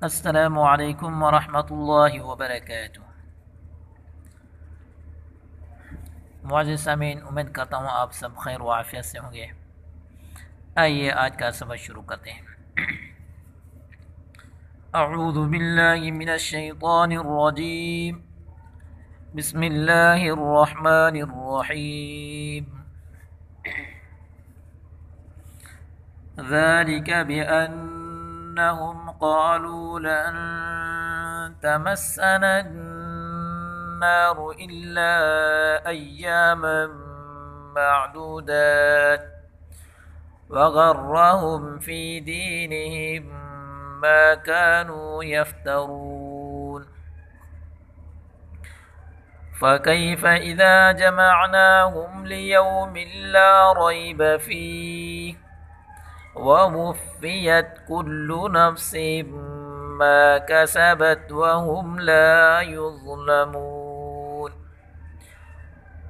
السلام علیکم ورحمتہ اللہ وبرکاتہ۔ معزز سامعین، امید کرتا ہوں آپ سب خیر و عافیت سے ہوں گے۔ آئیے آج کا سبق شروع کرتے ہیں۔ اعوذ باللہ من الشیطان الرجیم، بسم اللہ الرحمن الرحیم۔ ذلك بأنهم قالوا لن تمسنا النار إلا أياما معدودات وغرهم في دينهم ما كانوا يفترون فكيف إذا جمعناهم ليوم لا ريب فيه ووفيت كل نفس ما كسبت وهم لا يظلمون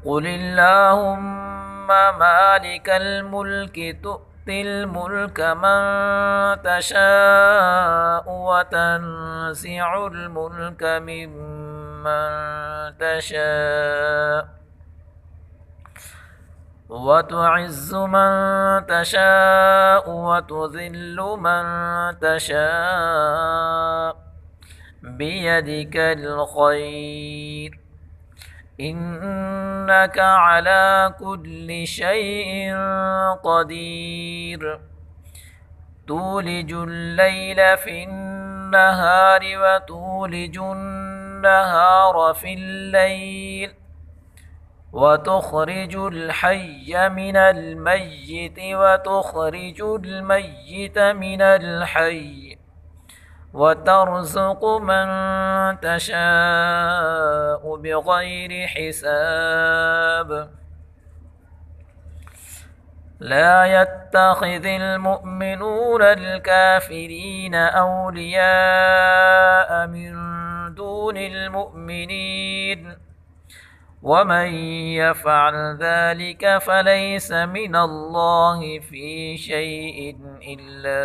قل اللهم مالك الملك تؤتي الملك من تشاء وتنزع الملك ممن تشاء وتعز من تشاء وتذل من تشاء بيدك الخير إنك على كل شيء قدير تولج الليل في النهار وتولج النهار في الليل وتخرج الحي من الميت وتخرج الميت من الحي وترزق من تشاء بغير حساب لا يتخذ المؤمنون الكافرين أولياء من دون المؤمنين ومن يفعل ذلك فليس من الله في شيء إلا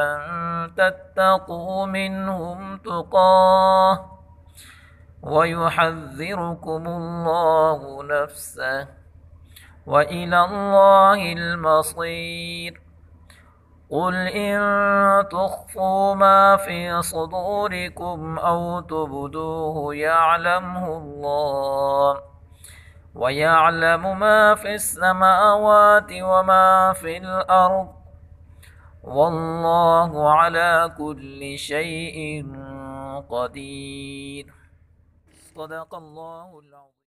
أن تتقوا منهم تقاه ويحذركم الله نفسه وإلى الله المصير قل إن تخفوا ما في صدوركم أو تبدوه يعلمه الله ويعلم ما في السماوات وما في الأرض والله على كل شيء قدير صدق الله العظيم۔